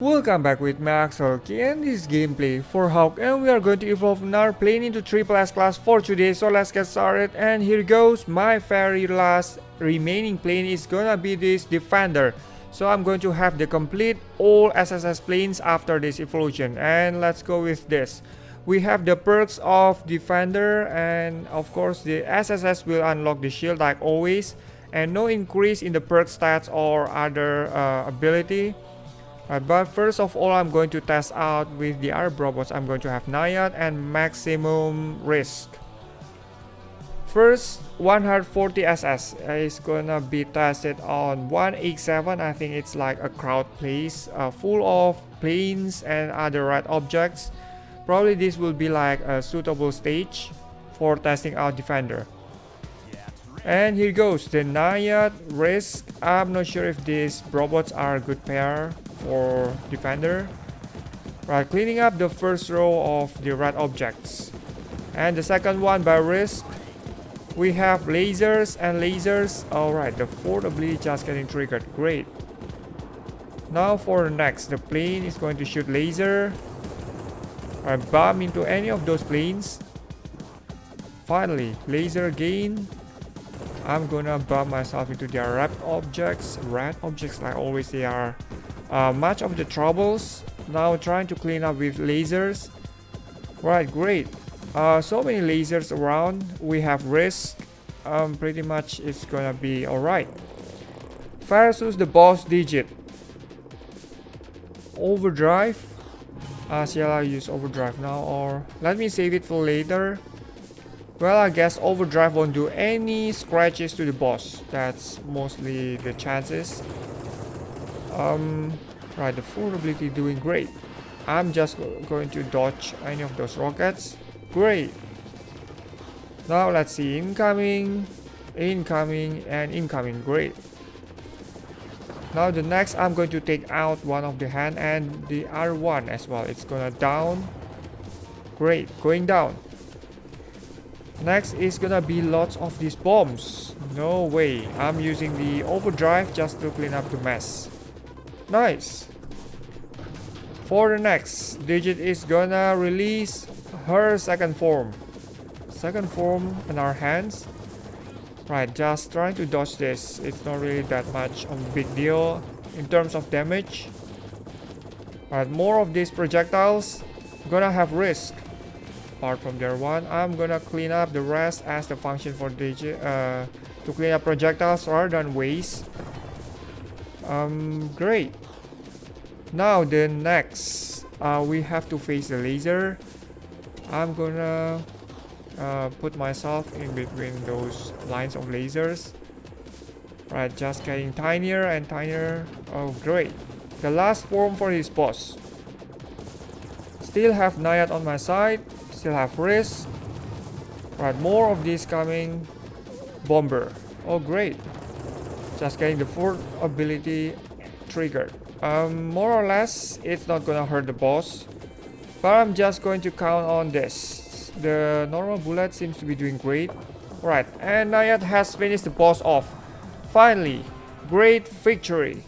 Welcome back with me Axel. In this gameplay for Hawk, and we are going to evolve our plane into triple S class for today. So let's get started, and here goes. My very last remaining plane is gonna be this Defender. So I'm going to have the complete all SSS planes after this evolution, and let's go with this. We have the perks of Defender, and of course the SSS will unlock the shield like always, and no increase in the perk stats or other ability. But first of all, I'm going to test out with the other robots. I'm going to have Naiad and Maximum Risk. First, 140 SS is gonna be tested on 187. I think it's like a crowd place full of planes and other red objects. Probably this will be like a suitable stage for testing out Defender. And here goes the Naiad Risk. I'm not sure if these robots are a good pair for Defender. Right, cleaning up the first row of the red objects. And the second one by Risk. We have lasers and lasers. Alright, the fourth ability just getting triggered. Great. Now for the next, the plane is going to shoot laser. Alright, bomb into any of those planes. Finally, laser gain. I'm gonna bomb myself into the red objects. Red objects, like always, they are much of the troubles. Now trying to clean up with lasers. Right, great. So many lasers around. We have Risk. Pretty much it's gonna be alright. Versus the boss digit. Overdrive. Shall I use overdrive now, or let me save it for later? Well, I guess overdrive won't do any scratches to the boss. That's mostly the chances. Right, the full ability doing great. I'm just going to dodge any of those rockets. Great. Now let's see, incoming, incoming, and incoming. Great. Now the next, I'm going to take out one of the hand and the other one as well. It's gonna down. Great, going down. Next is gonna be lots of these bombs. No way. I'm using the overdrive just to clean up the mess. Nice. For the next, Digit is gonna release her second form. Second form in our hands. Right, just trying to dodge this. It's not really that much of a big deal in terms of damage. Right, more of these projectiles. Gonna have Risk. Apart from their one, I'm gonna clean up the rest as the function for Digit to clean up projectiles rather than waste. Great. Now the next, we have to face the laser. I'm gonna put myself in between those lines of lasers. Right, just getting tinier and tinier. Oh, great. The last form for this boss. Still have Naiad on my side. Still have Risk. Right, more of these coming. Bomber. Oh, great. Just getting the fourth ability triggered. More or less, it's not gonna hurt the boss. But I'm just going to count on this. The normal bullet seems to be doing great. Right, and Naiad has finished the boss off. Finally, great victory.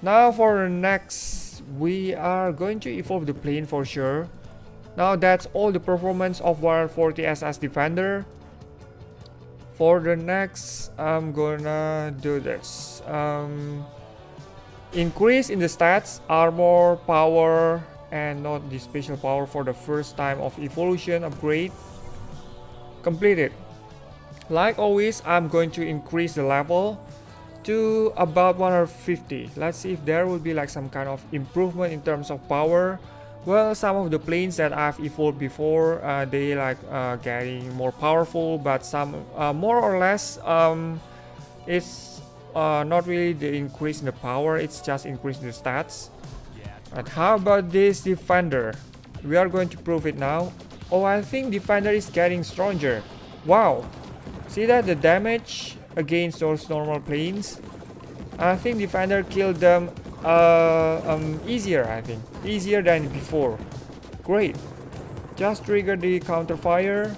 Now for the next, we are going to evolve the plane for sure. Now that's all the performance of 140 SS Defender. For the next, I'm gonna do this. Increase in the stats, armor, power, and not the special power for the first time of evolution upgrade. Completed. Like always, I'm going to increase the level to about 150. Let's see if there will be like some kind of improvement in terms of power. Well, some of the planes that I've evolved before, they like getting more powerful, but some more or less, it's not really the increase in the power, it's just increasing the stats. But how about this Defender? We are going to prove it now. Oh, I think Defender is getting stronger. Wow. See that the damage against those normal planes? I think Defender killed them easier, I think. Easier than before. Great. Just trigger the counter fire.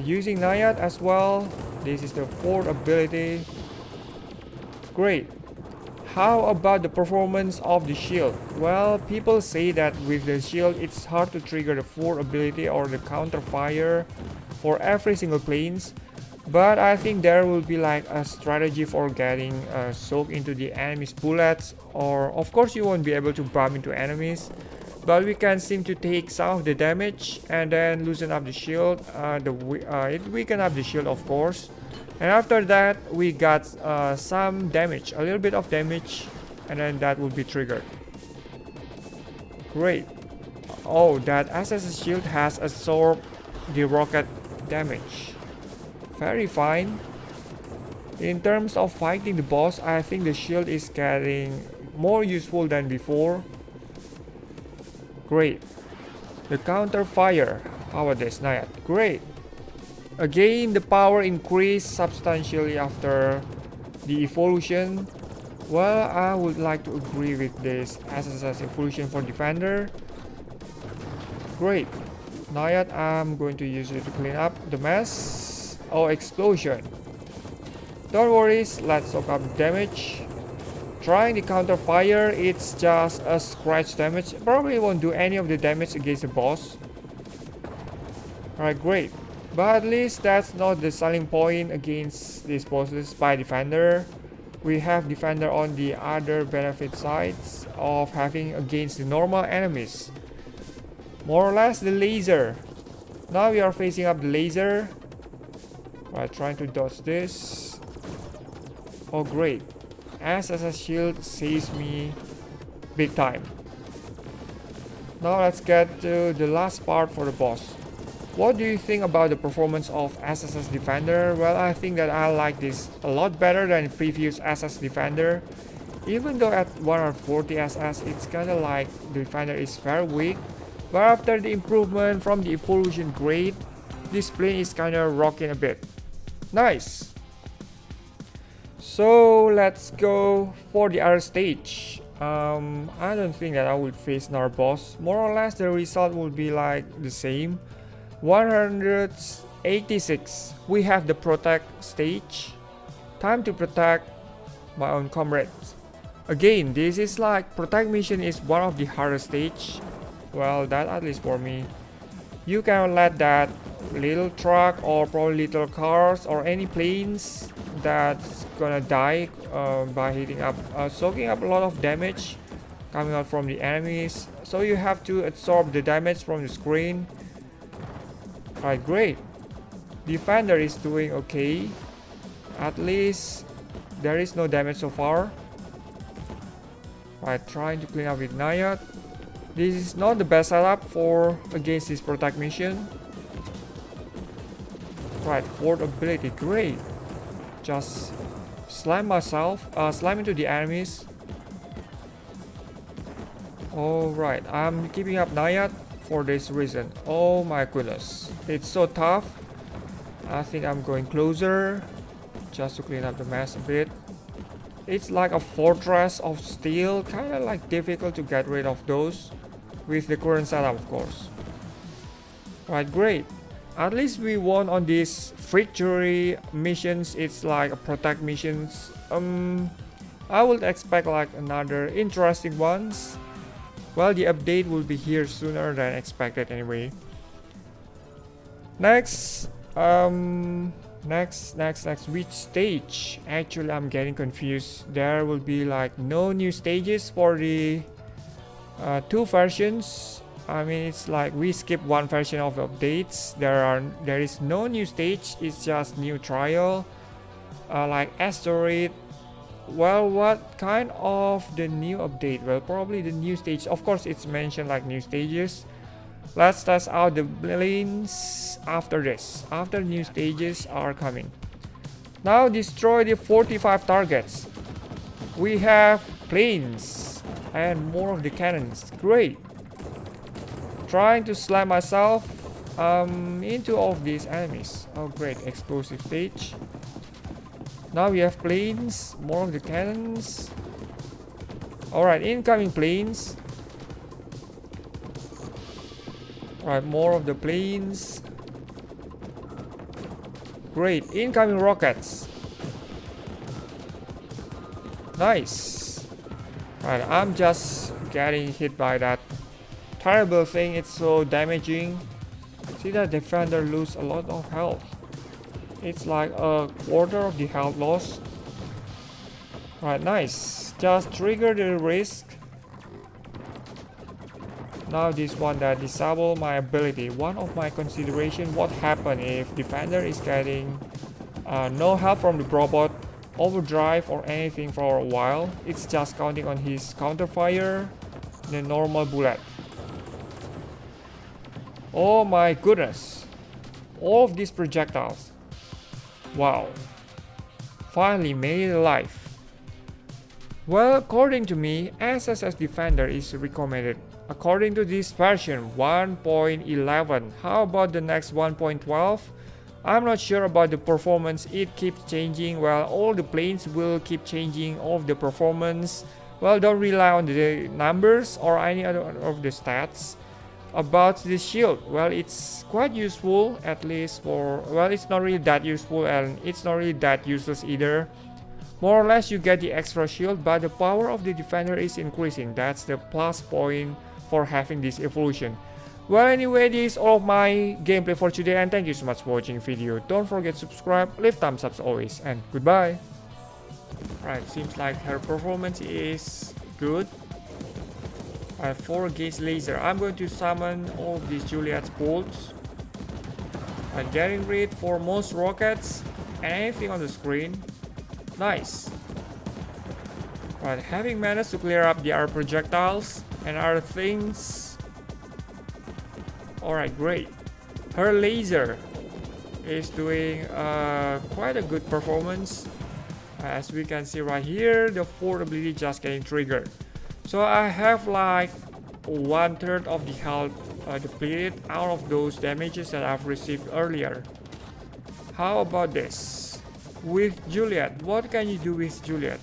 Using Naiad as well. This is the fourth ability. Great. How about the performance of the shield? Well, people say that with the shield it's hard to trigger the full ability or the counter fire for every single planes, but I think there will be like a strategy for getting soaked into the enemy's bullets, or of course you won't be able to bump into enemies, but we can seem to take some of the damage and then loosen up the shield. It weaken up the shield, of course. And after that, we got some damage, a little bit of damage, and then that will be triggered. Great. Oh, that SSS shield has absorbed the rocket damage. Very fine. In terms of fighting the boss, I think the shield is getting more useful than before. Great. The counter fire. How about this? Nayat. Great. Again, the power increased substantially after the evolution. Well, I would like to agree with this SSS evolution for Defender. Great. Nayat, I'm going to use it to clean up the mess. Oh, explosion. Don't worry, let's soak up damage. Trying the counter fire, it's just a scratch damage. Probably won't do any of the damage against the boss. Alright, great. But at least that's not the selling point against these bosses by Defender. We have Defender on the other benefit sides of having against the normal enemies. More or less the laser. Now we are facing up the laser. Right, trying to dodge this. Oh great. SSS shield saves me big time. Now let's get to the last part for the boss. What do you think about the performance of SSS Defender? Well, I think that I like this a lot better than previous SS Defender. Even though at 140 SS, it's kinda like the Defender is very weak. But after the improvement from the evolution grade, this plane is kinda rocking a bit. Nice! So let's go for the other stage. I don't think that I will face another boss. More or less the result will be like the same. 186. We have the protect stage. Time to protect my own comrades. Again, this is like protect mission is one of the hardest stage. Well, that at least for me. You can let that little truck or probably little cars or any planes that's gonna die by hitting up, soaking up a lot of damage coming out from the enemies. So you have to absorb the damage from the screen. Alright, great. Defender is doing okay. At least there is no damage so far. Right, trying to clean up with Nayat. This is not the best setup for against this protect mission. Right, fourth ability, great. Just slam myself, slam into the enemies. Alright, I'm keeping up Nayat for this reason. Oh my goodness, it's so tough. I think I'm going closer just to clean up the mess a bit. It's like a fortress of steel, kind of like difficult to get rid of those with the current setup, of course. Right, great. At least we won on these victory missions. It's like a protect missions. I would expect like another interesting ones. Well, the update will be here sooner than expected anyway. Next, which stage? Actually, I'm getting confused. There will be like no new stages for the two versions. I mean, it's like we skip one version of updates. There is no new stage. It's just new trial, like asteroid. Well, what kind of the new update? Well, probably the new stage. Of course, it's mentioned like new stages. Let's test out the planes after this. After new stages are coming. Now destroy the 45 targets. We have planes and more of the cannons. Great. Trying to slam myself into all of these enemies. Oh great, explosive stage. Now we have planes, more of the cannons. Alright, incoming planes. Alright, more of the planes. Great, incoming rockets. Nice. Right, I'm just getting hit by that terrible thing. It's so damaging. See that defender lose a lot of health. It's like a quarter of the health loss. Right, nice. Just trigger the risk. Now this one that disable my ability. One of my consideration, what happen if defender is getting no help from the robot, overdrive or anything for a while. It's just counting on his counter fire, the normal bullet. Oh my goodness, all of these projectiles. Wow, finally made it alive. Well, according to me, SSS Defender is recommended according to this version 1.11. How about the next 1.12? I'm not sure about the performance. It keeps changing. Well, all the planes will keep changing of the performance. Well, don't rely on the numbers or any other of the stats. About the shield, well, it's quite useful, at least for, well, it's not really that useful and it's not really that useless either. More or less you get the extra shield, but the power of the defender is increasing. That's the plus point for having this evolution. Well, anyway, this is all of my gameplay for today, and thank you so much for watching the video. Don't forget to subscribe, leave thumbs up as always, and goodbye. Right, seems like her performance is good. 4 gauge laser. I'm going to summon all of these Juliet's bolts. I'm getting rid for most rockets and anything on the screen. Nice. Right, having managed to clear up the other projectiles and other things. Alright, great. Her laser is doing quite a good performance. As we can see right here, the fourth ability just getting triggered. So I have like 1/3 of the health depleted out of those damages that I've received earlier. How about this? With Juliet, what can you do with Juliet?